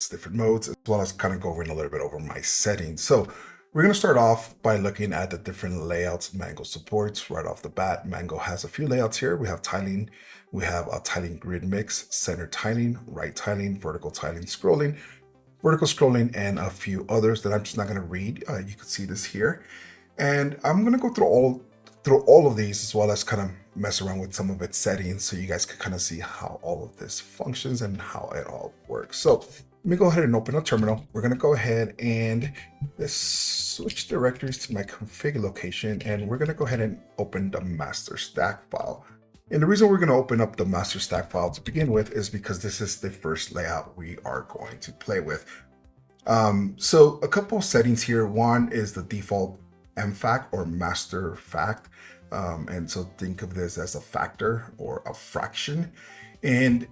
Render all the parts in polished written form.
its different modes, as well as kind of going a little bit over my settings. So we're going to start off by looking at the different layouts Mango supports. Right off the bat, Mango has a few layouts here. We have tiling, we have a tiling grid mix, center tiling, right tiling, vertical scrolling, and a few others that I'm just not going to read. You can see this here. And I'm going to go through all of these, as well as kind of mess around with some of its settings so you guys can kind of see how all of this functions and how it all works. So let me go ahead and open a terminal. We're going to go ahead and let's switch directories to my config location, and we're going to go ahead and open the master stack file. And the reason we're going to open up the master stack file to begin with is because this is the first layout we are going to play with. So a couple of settings here. One is the default mfac or master fact. And so think of this as a factor or a fraction. And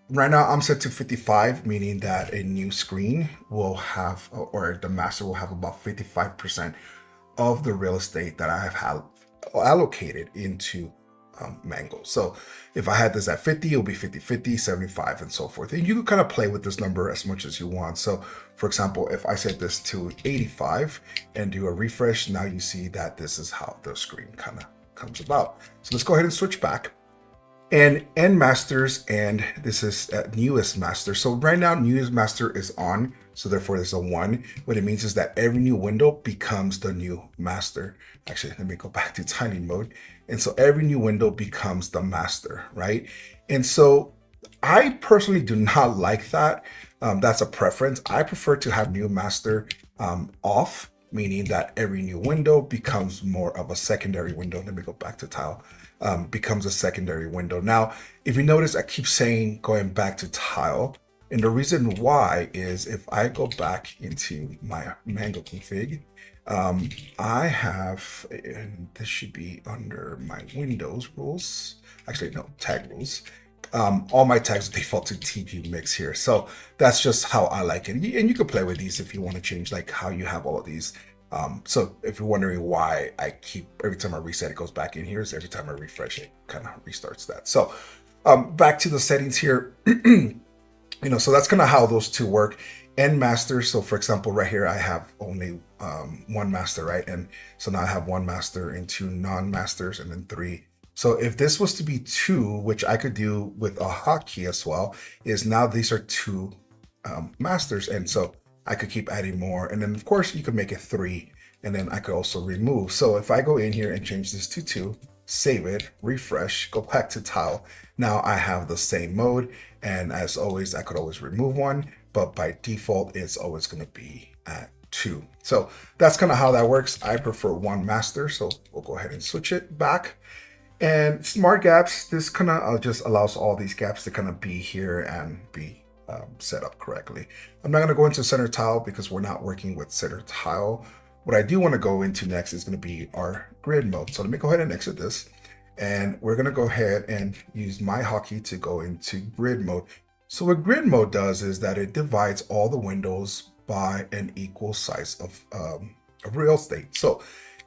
right now I'm set to 55, meaning that a new screen will have, or the master will have about 55% of the real estate that I have had allocated into Mango. So if I had this at 50, it'll be 50, 50, 75, and so forth. And you can kind of play with this number as much as you want. So for example, if I set this to 85 and do a refresh, now you see that this is how the screen kind of comes about. So let's go ahead and switch back. And end masters, and this is newest master. So right now, newest master is on. So therefore there's a 1. What it means is that every new window becomes the new master. Actually, let me go back to tiling mode. And so every new window becomes the master, right? And so I personally do not like that. That's a preference. I prefer to have new master off, meaning that every new window becomes more of a secondary window. Let me go back to tile. Becomes a secondary window. Now, if you notice, I keep saying going back to tile. And the reason why is if I go back into my Mango config, I have, and this should be under my Windows rules. Actually, no, tag rules. All my tags default to TG mix here. So that's just how I like it. And you can play with these if you want to change like how you have all of these. So if you're wondering why I keep, every time I reset, it goes back in here, is every time I refresh it, kind of restarts that. So back to the settings here, so that's kind of how those two work. End master. So for example, right here, I have only one master, right? And so now I have one master and 2 non-masters and then 3. So if this was to be 2, which I could do with a hotkey as well, is now these are 2 masters. And so I could keep adding more. And then of course you could make it 3, and then I could also remove. So if I go in here and change this to 2, save it, refresh, go back to tile, now I have the same mode. And as always, I could always remove one, but by default, it's always going to be at 2. So that's kind of how that works. I prefer 1 master. So we'll go ahead and switch it back. And smart gaps, this kind of just allows all these gaps to kind of be here and be set up correctly. I'm not going to go into center tile because we're not working with center tile. What I do want to go into next is going to be our grid mode. So let me go ahead and exit this. And we're going to go ahead and use my hotkey to go into grid mode. So what grid mode does is that it divides all the windows by an equal size of real estate. So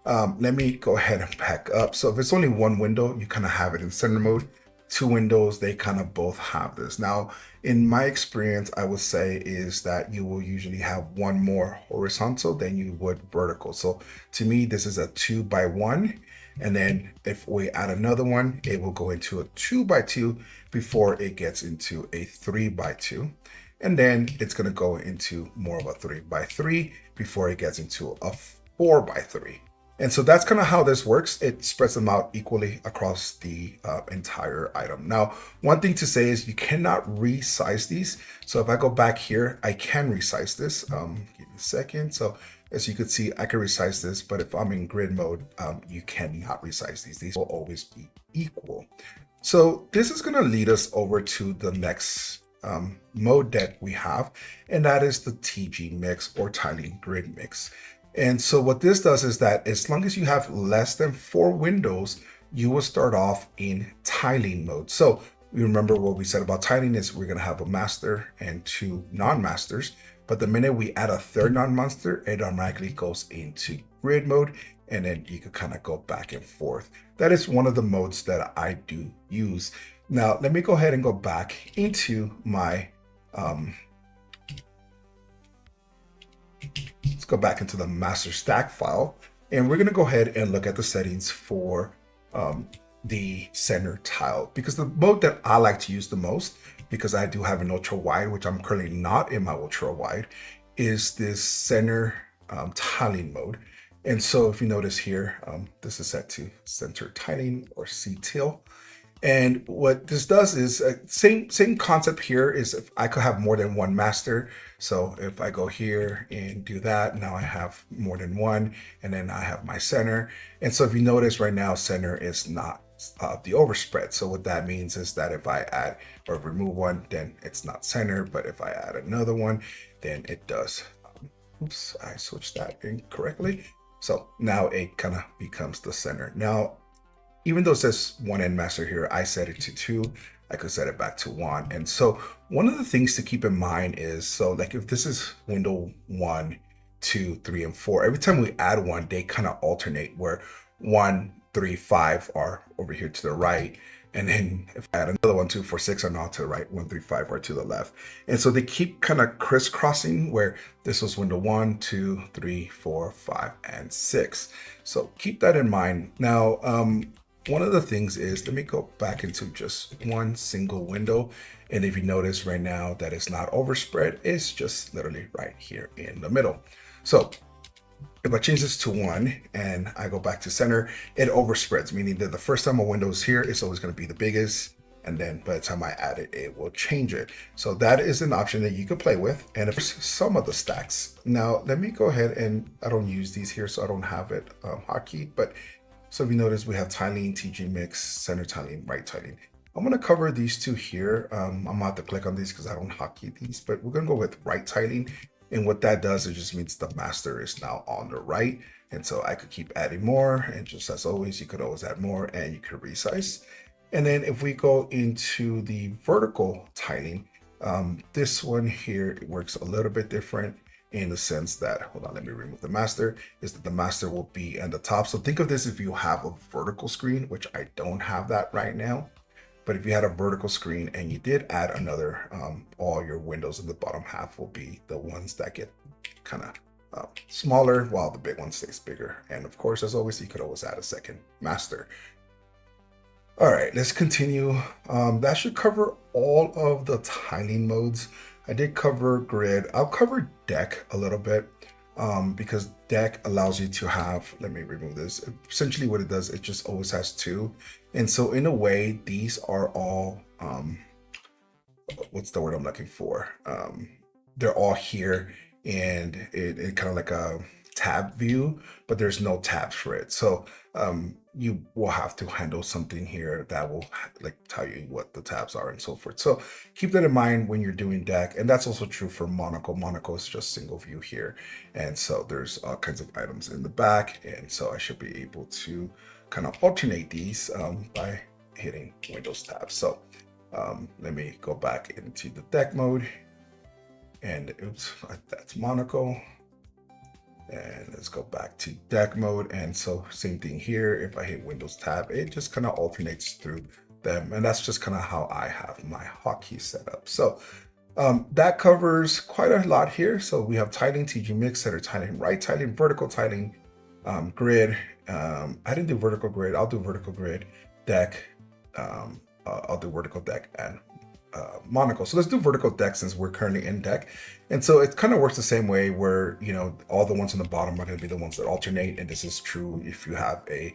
let me go ahead and back up. So if it's only one window, you kind of have it in center mode. 2 windows, they kind of both have this. Now, in my experience, I would say is that you will usually have one more horizontal than you would vertical. So to me, this is a 2 by 1. And then if we add another one, it will go into a 2 by 2 before it gets into a 3 by 2. And then it's going to go into more of a 3 by 3 before it gets into a 4 by 3. And so that's kind of how this works. It spreads them out equally across the entire item. Now, one thing to say is you cannot resize these. So if I go back here, I can resize this. Give me a second. So as you can see, I can resize this, but if I'm in grid mode, you cannot resize these. These will always be equal. So this is going to lead us over to the next mode that we have, and that is the TG mix or tiling grid mix. And so what this does is that as long as you have less than 4 windows, you will start off in tiling mode. So we remember what we said about tiling is we're going to have a master and 2 non-masters. But the minute we add a 3rd non-master, it automatically goes into grid mode, and then you can kind of go back and forth. That is one of the modes that I do use. Now, let me go ahead and go back into my Let's go back into the master stack file, and we're gonna go ahead and look at the settings for the center tile, because the mode that I like to use the most, because I do have an ultra wide, which I'm currently not in my ultra wide, is this center tiling mode. And so if you notice here, this is set to center tiling or CTIL. And what this does is same concept here is if I could have more than one master. So if I go here and do that, now I have more than one, and then I have my center. And so if you notice right now, center is not the overspread. So what that means is that if I add or remove one, then it's not center. But if I add another one, then it does. Oops, I switched that incorrectly. So now it kind of becomes the center. Now, even though it says one end master here, I set it to 2. I could set it back to 1. And so one of the things to keep in mind is, so like if this is window 1, 2, 3, and 4, every time we add one, they kind of alternate where 1, 3, 5 are over here to the right. And then if I add another 1, 2, 4, 6 are now to the right, 1, 3, 5 are to the left. And so they keep kind of crisscrossing where this was window 1, 2, 3, 4, 5, and 6. So keep that in mind. Now, one of the things is, let me go back into just one single window. And if you notice right now that it's not overspread, it's just literally right here in the middle. So if I change this to 1 and I go back to center, it overspreads, meaning that the first time a window is here, it's always going to be the biggest. And then by the time I add it, it will change it. So that is an option that you could play with. And if some of the stacks, now let me go ahead and I don't use these here, so I don't have it hotkey, but so if you notice, we have tiling, TG mix, center tiling, right tiling. I'm going to cover these two here. I'm going to have to click on these because I don't hotkey these, but we're going to go with right tiling. And what that does, it just means the master is now on the right. And so I could keep adding more. And just as always, you could always add more and you could resize. And then if we go into the vertical tiling, this one here, it works a little bit different in the sense that, hold on, let me remove the master, is that the master will be at the top. So think of this if you have a vertical screen, which I don't have that right now. But if you had a vertical screen and you did add another, all your windows in the bottom half will be the ones that get kind of smaller while the big one stays bigger. And of course, as always, you could always add a second master. All right, let's continue. That should cover all of the tiling modes. I did cover grid. I'll cover deck a little bit because deck allows you to have, let me remove this. Essentially what it does, it just always has 2. And so in a way, these are all, what's the word I'm looking for? They're all here and it kind of like a tab view, but there's no tabs for it. So you will have to handle something here that will like tell you what the tabs are and so forth. So keep that in mind when you're doing deck. And that's also true for monocle. Monocle is just single view here. And so there's all kinds of items in the back. And so I should be able to kind of alternate these by hitting Windows tab. So let me go back into the deck mode and oops, that's monocle. And let's go back to deck mode. And so same thing here. If I hit Windows tab, it just kind of alternates through them. And that's just kind of how I have my hotkey set up. So that covers quite a lot here. So we have tiling, TG mix, center tiling, right tiling, vertical tiling, grid. I didn't do vertical grid. I'll do vertical grid, deck. I'll do vertical deck and monocle. So let's do vertical deck since we're currently in deck. And so it kind of works the same way where, you know, all the ones on the bottom are going to be the ones that alternate. And this is true if you have a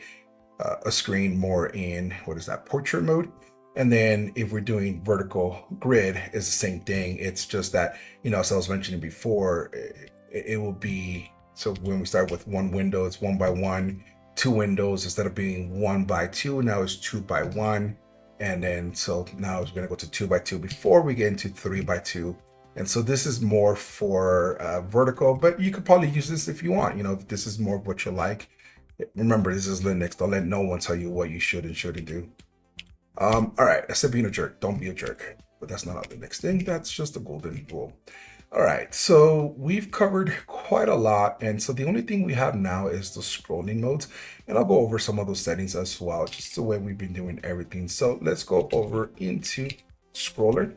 screen more in, what is that, portrait mode. And then if we're doing vertical grid, it's the same thing. It's just that, you know, as I was mentioning before, it will be, so when we start with one window, it's 1 by 1, 2 windows, instead of being 1 by 2, now it's 2 by 1. And then, so now we're gonna go to 2 by 2 before we get into 3 by 2. And so this is more for vertical, but you could probably use this if you want, you know, if this is more of what you like. Remember, this is Linux. Don't let no one tell you what you should and shouldn't do. All right, I said being a jerk, don't be a jerk, but that's not the next thing. That's just a golden rule. All right, so we've covered quite a lot. And so the only thing we have now is the scrolling modes. And I'll go over some of those settings as well, just the way we've been doing everything. So let's go over into scroller.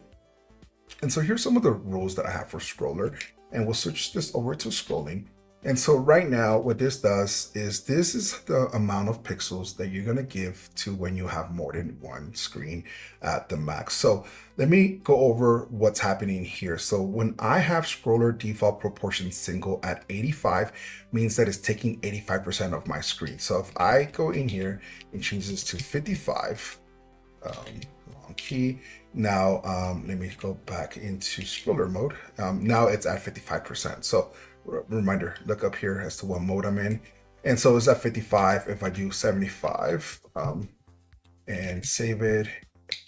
And so here's some of the rules that I have for scroller. and we'll switch this over to scrolling. And so right now, what this does is this is the amount of pixels that you're going to give to when you have more than one screen at the max. So let me go over what's happening here. So when I have scroller default proportion single at 85, means that it's taking 85% of my screen. So if I go in here and change this to 55, long key. Now, let me go back into scroller mode. Now it's at 55%. So reminder, look up here as to what mode I'm in. And so it's at 55. If I do 75 and save it,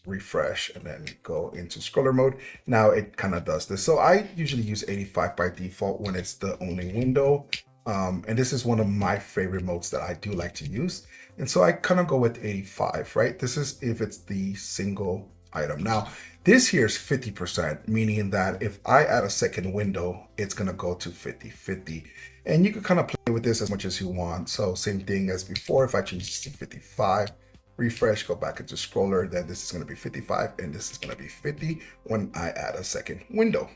refresh, and then go into scroller mode, now it kind of does this. So I usually use 85 by default when it's the only window. And this is one of my favorite modes that I do like to use. And so I kind of go with 85, right? This is if it's the single item. Now, this here is 50%, meaning that if I add a second window, it's going to go to 50-50. And you can kind of play with this as much as you want. So same thing as before, if I change this to 55, refresh, go back into scroller, then this is going to be 55 and this is going to be 50 when I add a second window.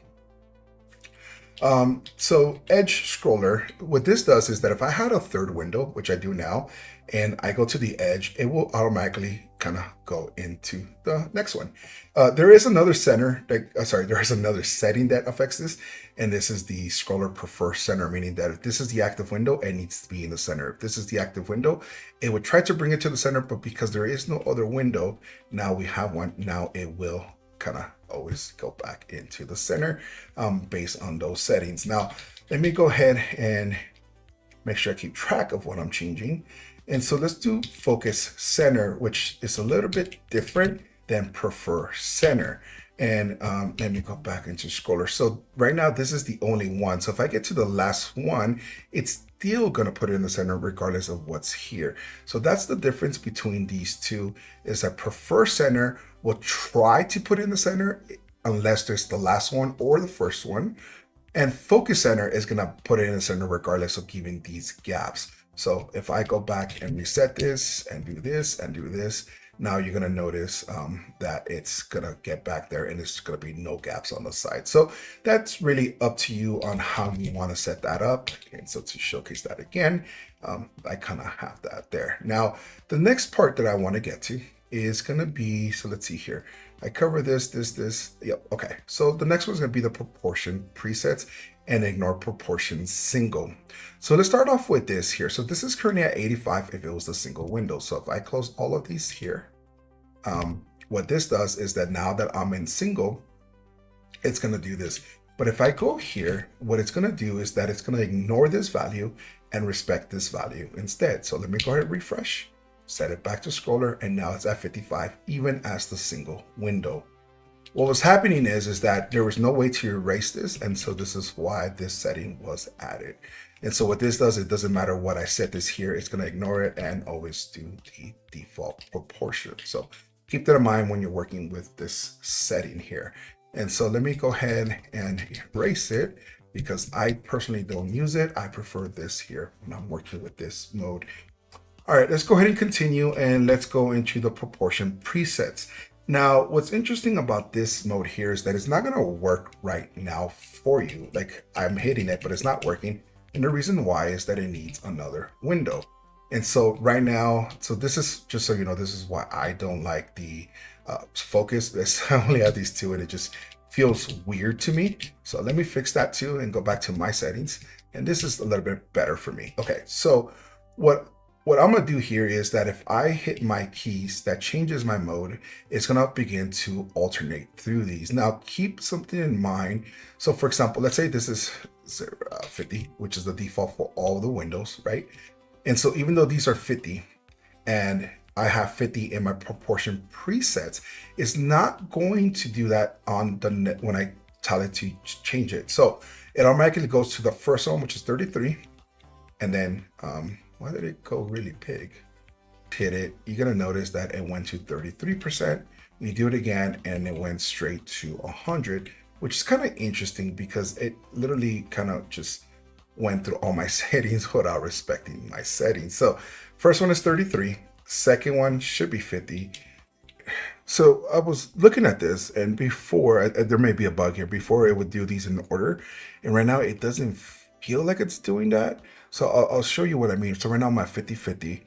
So edge scroller, what this does is that if I had a third window, which I do now, and I go to the edge, it will automatically kind of go into the next one. There is another center that, there is another setting that affects this, and this is the scroller prefer center, meaning that if this is the active window, it needs to be in the center. If this is the active window, it would try to bring it to the center, but because there is no other window, now we have one, now it will kind of always go back into the center based on those settings. Now, let me go ahead and make sure I keep track of what I'm changing. And so let's do focus center, which is a little bit different than prefer center. And let me go back into scroller. So right now, this is the only one. So if I get to the last one, it's still going to put it in the center regardless of what's here. So that's the difference between these two, is that prefer center will try to put it in the center unless there's the last one or the first one. And focus center is going to put it in the center regardless of giving these gaps. So if I go back and reset this and do this and do this, now you're going to notice that it's going to get back there and there's going to be no gaps on the side. So that's really up to you on how you want to set that up. And so to showcase that again, I kind of have that there. Now, the next part that I want to get to is going to be, so let's see here. I cover this. Yep. Okay. So the next one is going to be the proportion presets and ignore proportion single. So let's start off with this here. So this is currently at 85 if it was the single window. So if I close all of these here, what this does is that now that I'm in single, it's going to do this. But if I go here, what it's going to do is that it's going to ignore this value and respect this value instead. So let me go ahead and refresh, set it back to scroller, and now it's at 55, even as the single window. What was happening is that there was no way to erase this, and so this is why this setting was added. And so what this does, it doesn't matter what I set this here, it's going to ignore it and always do the default proportion. So keep that in mind when you're working with this setting here. And so let me go ahead and erase it because I personally don't use it. I prefer this here when I'm working with this mode. All right, let's go ahead and continue and let's go into the proportion presets. Now, what's interesting about this mode here is that it's not going to work right now for you. Like I'm hitting it, but it's not working. And the reason why is that it needs another window. And so right now, so this is just so you know, this is why I don't like the focus. I only have these two and it just feels weird to me. So let me fix that too and go back to my settings. And this is a little bit better for me. Okay, so what I'm gonna do here is that if I hit my keys, that changes my mode. It's gonna begin to alternate through these. Now keep something in mind. So for example, let's say this is 50, which is the default for all the windows, right? And so even though these are 50 and I have 50 in my proportion presets, it's not going to do that on the net when I tell it to change it. So it automatically goes to the first one, which is 33. And then, why did it go really big? Hit it, you're gonna notice that it went to 33%. You do it again and it went straight to 100, which is kind of interesting because it literally kind of just went through all my settings without respecting my settings. So first one is 33, second one should be 50. So I was looking at this, and before there may be a bug here. Before it would do these in order, and right now it doesn't feel like it's doing that. So I'll show you what I mean. So right now I'm at 50/50,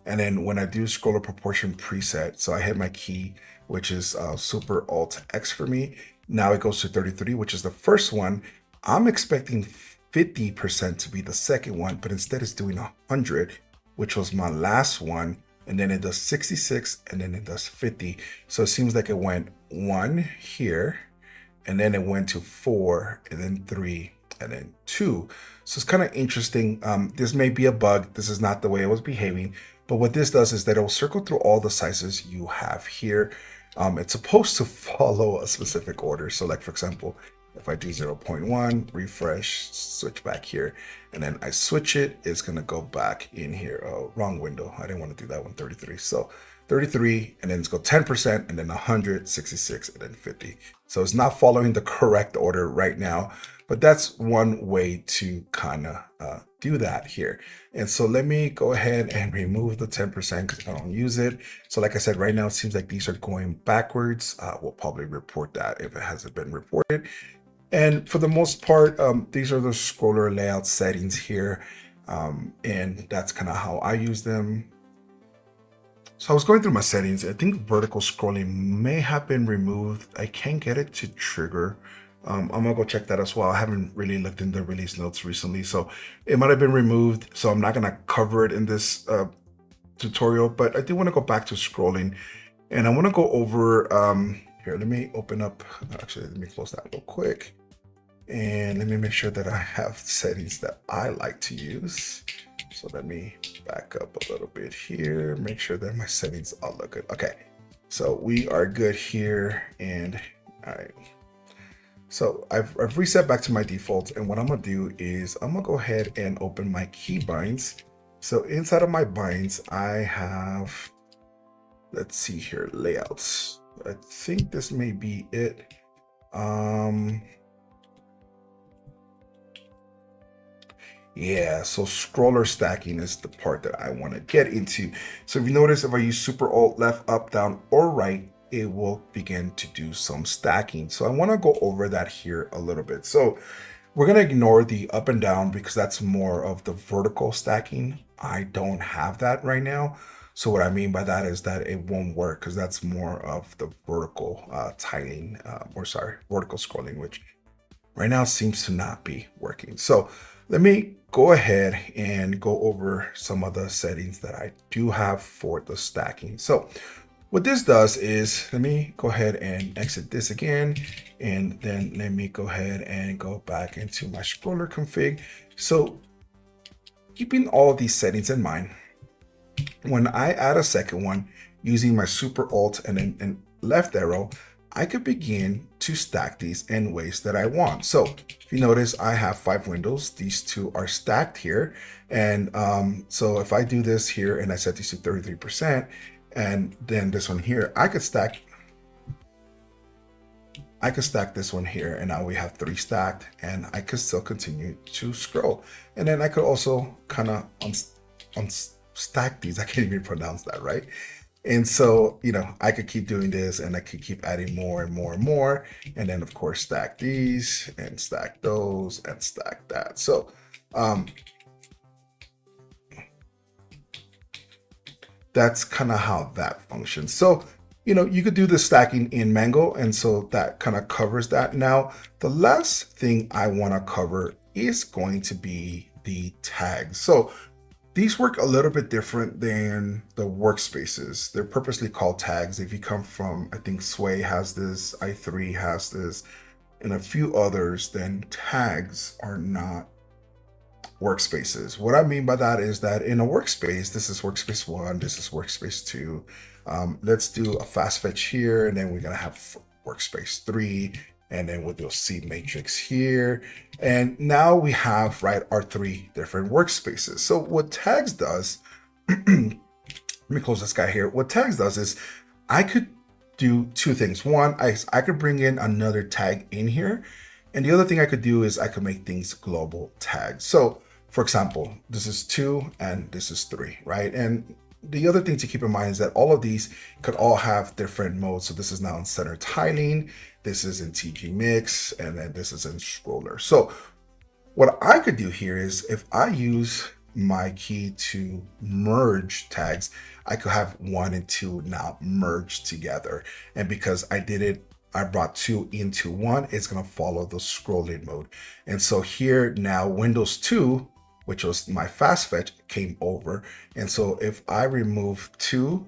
and then when I do scroller proportion preset, so I hit my key, which is Super Alt X for me. Now it goes to 33, which is the first one. I'm expecting 50% to be the second one, but instead it's doing 100, which was my last one, and then it does 66, and then it does 50. So it seems like it went 1 here, and then it went to 4, and then 3, and then 2. So it's kind of interesting. This may be a bug. This is not the way it was behaving, but what this does is that it will circle through all the sizes you have here. It's supposed to follow a specific order. So like, for example, if I do 0.1, refresh, switch back here, and then I switch it, it's gonna go back in here. Oh, wrong window. I didn't want to do that one, 33. So 33, and then it's go 10%, and then 100, 66, and then 50. So it's not following the correct order right now, but that's one way to kind of do that here. And so let me go ahead and remove the 10% because I don't use it. So like I said, right now it seems like these are going backwards. We'll probably report that if it hasn't been reported. And for the most part, these are the scroller layout settings here. And that's kind of how I use them. So I was going through my settings. I think vertical scrolling may have been removed. I can't get it to trigger. I'm gonna go check that as well. I haven't really looked in the release notes recently, so it might have been removed. So I'm not gonna cover it in this tutorial, but I do want to go back to scrolling, and I want to go over here. Let me open up. Actually, let me close that real quick. And let me make sure that I have settings that I like to use. So let me back up a little bit here, make sure that my settings all look good. Okay, so we are good here. And all right, so I've reset back to my defaults. And what I'm gonna do is I'm gonna go ahead and open my key binds. So inside of my binds, I have, let's see here, layouts. I think this may be it. Yeah, so scroller stacking is the part that I want to get into. So if you notice, if I use Super Alt left, up, down, or right, it will begin to do some stacking. So I want to go over that here a little bit. So we're going to ignore the up and down because that's more of the vertical stacking. I don't have that right now. So what I mean by that is that it won't work because that's more of the vertical tiling, vertical scrolling, which right now seems to not be working. So let me go ahead and go over some of the settings that I do have for the stacking. So what this does is, let me go ahead and exit this again, and then let me go ahead and go back into my scroller config. So keeping all of these settings in mind, when I add a second one using my Super Alt and then left arrow, I could begin to stack these in ways that I want. So if you notice, I have 5 windows. These 2 are stacked here. And so if I do this here and I set these to 33%, and then this one here, I could stack this one here, and now we have 3 stacked, and I could still continue to scroll. And then I could also kind of unstack these. I can't even pronounce that, right? And so, you know, I could keep doing this, and I could keep adding more and more and more. And then of course, stack these and stack those and stack that. So that's kind of how that functions. So, you know, you could do the stacking in Mango, and so that kind of covers that. Now, the last thing I want to cover is going to be the tags. So these work a little bit different than the workspaces. They're purposely called tags. If you come from, I think Sway has this, i3 has this, and a few others, then tags are not workspaces. What I mean by that is that in a workspace, this is workspace 1, this is workspace 2. Let's do a fast fetch here, and then we're gonna have workspace 3, and then we'll do a C matrix here. And now we have, right, our 3 different workspaces. So what tags does, let me close this guy here. What tags does is I could do 2 things. One, I could bring in another tag in here. And the other thing I could do is I could make things global tags. So for example, this is 2 and this is 3, right? And the other thing to keep in mind is that all of these could all have different modes. So this is now in center tiling, this is in TG mix, and then this is in scroller. So what I could do here is if I use my key to merge tags, I could have 1 and 2 now merged together. And because I did it, I brought 2 into 1, it's going to follow the scrolling mode. And so here now Windows 2, which was my fast fetch, came over. And so if I remove 2,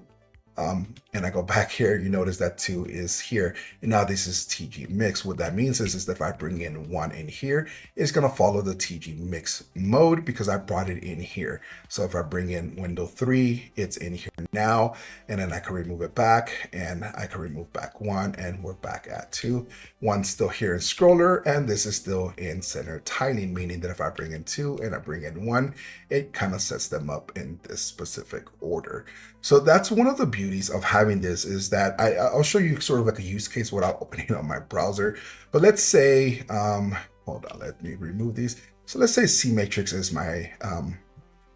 and I go back here, you notice that 2 is here. And now this is TG mix. What that means is that if I bring in 1 in here, it's going to follow the TG mix mode because I brought it in here. So if I bring in window 3, it's in here now, and then I can remove it back, and I can remove back 1, and we're back at 2. 1's still here in scroller, and this is still in center tiling, meaning that if I bring in 2 and I bring in 1, it kind of sets them up in this specific order. So that's one of the beauties of having this, is that I'll show you sort of like a use case without opening up my browser. But let's say, hold on, let me remove these. So let's say C-Matrix is my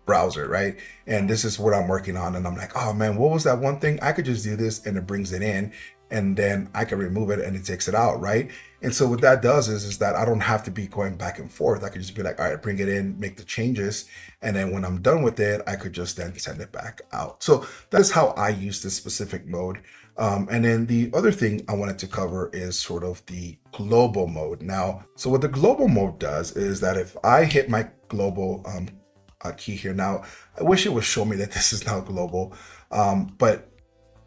browser, right? And this is what I'm working on. And I'm like, oh man, what was that one thing? I could just do this and it brings it in, and then I can remove it and it takes it out, right? And so what that does is that I don't have to be going back and forth. I could just be like, all right, bring it in, make the changes. And then when I'm done with it, I could just then send it back out. So that's how I use this specific mode. And then the other thing I wanted to cover is sort of the global mode. Now, so what the global mode does is that if I hit my global key here, now I wish it would show me that this is now global, but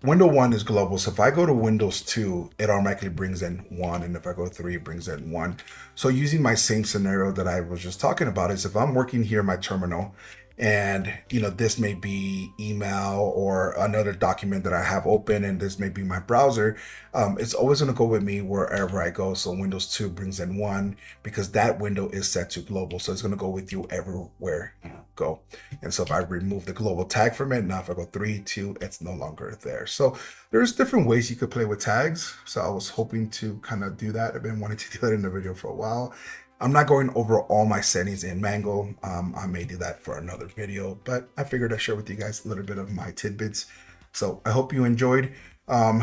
window 1 is global. So if I go to Windows 2, it automatically brings in 1. And if I go 3, it brings in 1. So using my same scenario that I was just talking about is if I'm working here in my terminal, and this may be email or another document that I have open, and this may be my browser, it's always going to go with me wherever I go. So Windows 2 brings in 1 because that window is set to global, so it's going to go with you everywhere you go. And so if I remove the global tag from it, now if I go 3, 2, it's no longer there. So there's different ways you could play with tags. So I was hoping to kind of do that. I've been wanting to do that in the video for a while. I'm not going over all my settings in Mango. I may do that for another video, but I figured I'd share with you guys a little bit of my tidbits. So I hope you enjoyed. A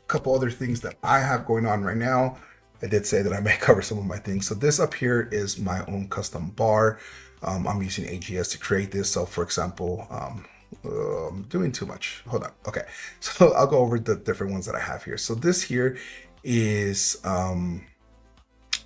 couple other things that I have going on right now. I did say that I may cover some of my things. So this up here is my own custom bar. I'm using AGS to create this. So for example, I'm doing too much. Hold on. Okay. So I'll go over the different ones that I have here. So this here is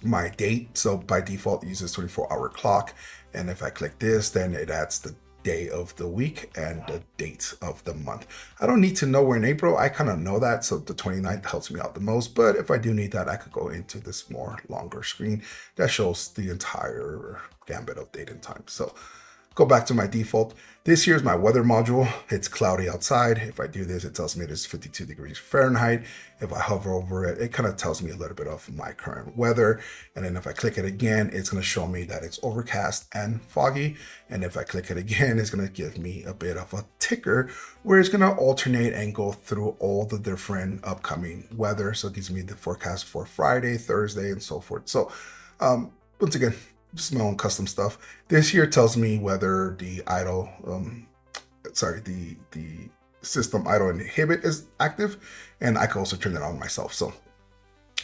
my date. So by default it uses 24-hour clock, and if I click this, then it adds the day of the week and the date of the month. I don't need to know we're in April. I kind of know that, so the 29th helps me out the most. But if I do need that, I could go into this more longer screen that shows the entire gambit of date and time. So go back to my default. This here is my weather module. It's cloudy outside. If I do this, it tells me it is 52 degrees Fahrenheit. If I hover over it, it kind of tells me a little bit of my current weather. And then if I click it again, it's going to show me that it's overcast and foggy. And if I click it again, it's going to give me a bit of a ticker where it's going to alternate and go through all the different upcoming weather. So it gives me the forecast for Friday, Thursday, and so forth. So once again, just my own custom stuff. This here tells me whether the idle, the system idle inhibit is active, and I can also turn it on myself. So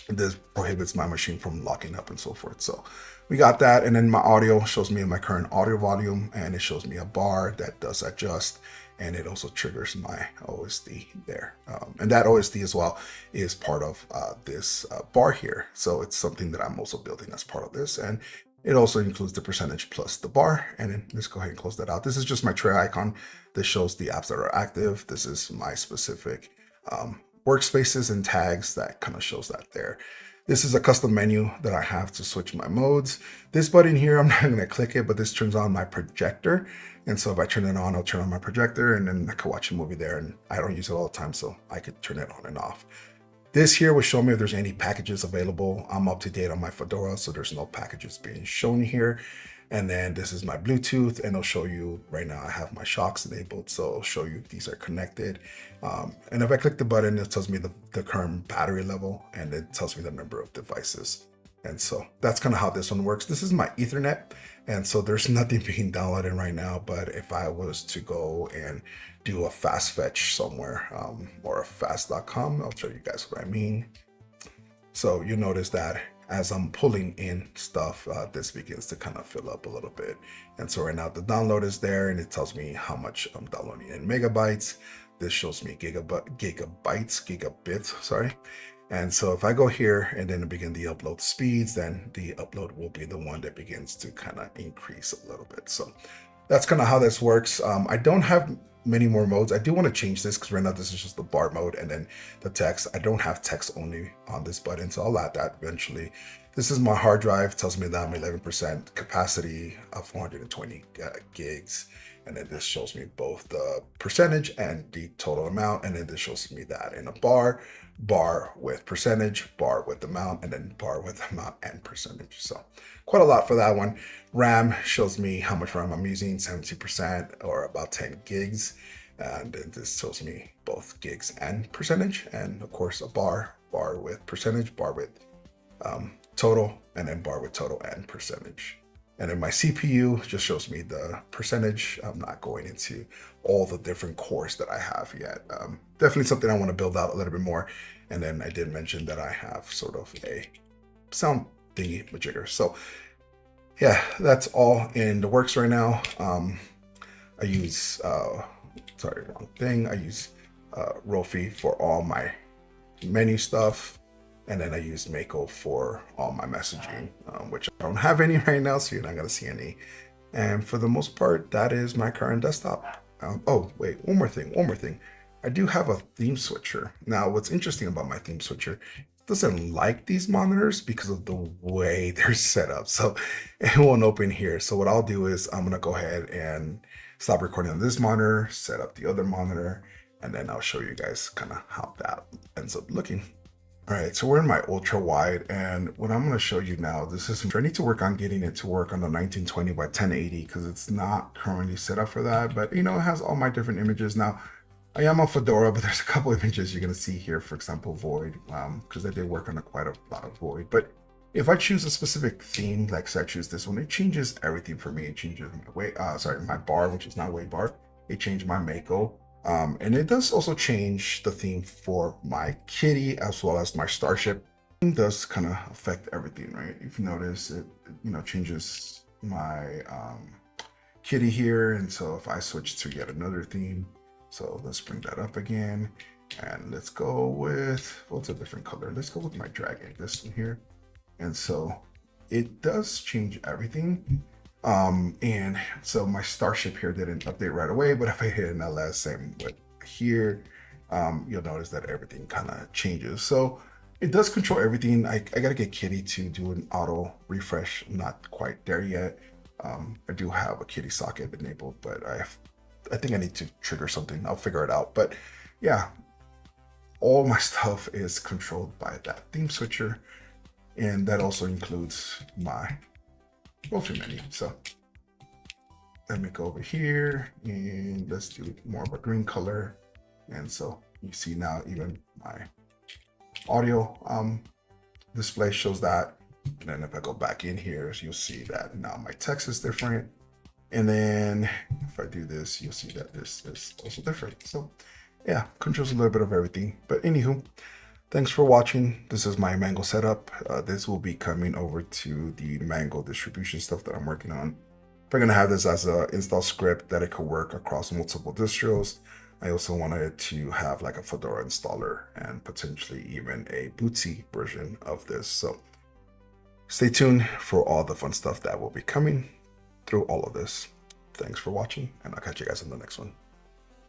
this prohibits my machine from locking up and so forth. So we got that, and then my audio shows me my current audio volume, and it shows me a bar that does adjust, and it also triggers my OSD there. And that OSD as well is part of this bar here. So it's something that I'm also building as part of this, and it also includes the percentage plus the bar. And then let's go ahead and close that out. This is just my tray icon. This shows the apps that are active. This is my specific workspaces and tags that kind of shows that there. This is a custom menu that I have to switch my modes. This button here, I'm not going to click it, but this turns on my projector. And so if I turn it on, I'll turn on my projector, and then I can watch a movie there. And I don't use it all the time, so I could turn it on and off. This here will show me if there's any packages available. I'm up to date on my Fedora, so there's no packages being shown here. And then this is my Bluetooth, and it'll show you right now I have my shocks enabled, so it'll show you these are connected. And if I click the button, it tells me the current battery level, and it tells me the number of devices. And so that's kind of how this one works. This is my Ethernet, and so there's nothing being downloaded right now. But if I was to go and do a fast fetch somewhere, or a fast.com, I'll show you guys what I mean. So you notice that as I'm pulling in stuff, this begins to kind of fill up a little bit. And so right now the download is there, and it tells me how much I'm downloading in megabytes. This shows me gigabits, sorry. And so if I go here and then begin the upload speeds, then the upload will be the one that begins to kind of increase a little bit. So that's kind of how this works. I don't have many more modes. I do want to change this because right now this is just the bar mode, and then the text. I don't have text only on this button, so I'll add that eventually. This is my hard drive. Tells me that I'm 11% capacity of 420 gigs. And then this shows me both the percentage and the total amount. And then this shows me that in a bar with percentage, bar with amount, and then bar with amount and percentage. So quite a lot for that one. RAM shows me how much RAM I'm using, 70% or about 10 gigs. And then this shows me both gigs and percentage. And of course a bar with percentage, bar with total, and then bar with total and percentage. And then my CPU just shows me the percentage. I'm not going into all the different cores that I have yet. Definitely something I want to build out a little bit more. And then I did mention that I have sort of a sound thingy majigger. So yeah, that's all in the works right now. I use, sorry, wrong thing. I use Rofi for all my menu stuff. And then I use Mako for all my messaging, which I don't have any right now, so you're not gonna see any. And for the most part, that is my current desktop. Oh, wait, one more thing. I do have a theme switcher. Now, what's interesting about my theme switcher, it doesn't like these monitors because of the way they're set up. So it won't open here. So what I'll do is I'm gonna go ahead and stop recording on this monitor, set up the other monitor, and then I'll show you guys kind of how that ends up looking. All right, so we're in my ultra wide, and what I'm going to show you now, this is, I need to work on getting it to work on the 1920 by 1080 because it's not currently set up for that, but you know, it has all my different images. Now, I am on Fedora, but there's a couple images you're going to see here, for example, Void, because I did work on quite a lot of Void. But if I choose a specific theme, like say I choose this one, it changes everything for me. It changes my bar, which is not wave bar. It changed my Mako. And it does also change the theme for my kitty as well as my starship. It does kind of affect everything, right? If you notice, it changes my kitty here. And so if I switch to yet another theme, so let's bring that up again. And let's go with, what's a different color? Let's go with my dragon, this one here. And so it does change everything. And so my starship here didn't update right away, but if I hit an LS, same with here, you'll notice that everything kind of changes. So it does control everything. I got to get Kitty to do an auto refresh. I'm not quite there yet. I do have a Kitty socket enabled, but I think I need to trigger something. I'll figure it out. But yeah, all my stuff is controlled by that theme switcher. And that also includes my multi-menu. So let me go over here and let's do more of a green color. And so you see now even my audio display shows that. And then if I go back in here, you'll see that now my text is different. And then if I do this, you'll see that this is also different. So yeah, controls a little bit of everything. But anywho, thanks for watching. This is my Mango setup. This will be coming over to the Mango distribution stuff that I'm working on. We're gonna have this as an install script that it could work across multiple distros. I also wanted to have like a Fedora installer and potentially even a Bootsy version of this. So stay tuned for all the fun stuff that will be coming through all of this. Thanks for watching, and I'll catch you guys in the next one.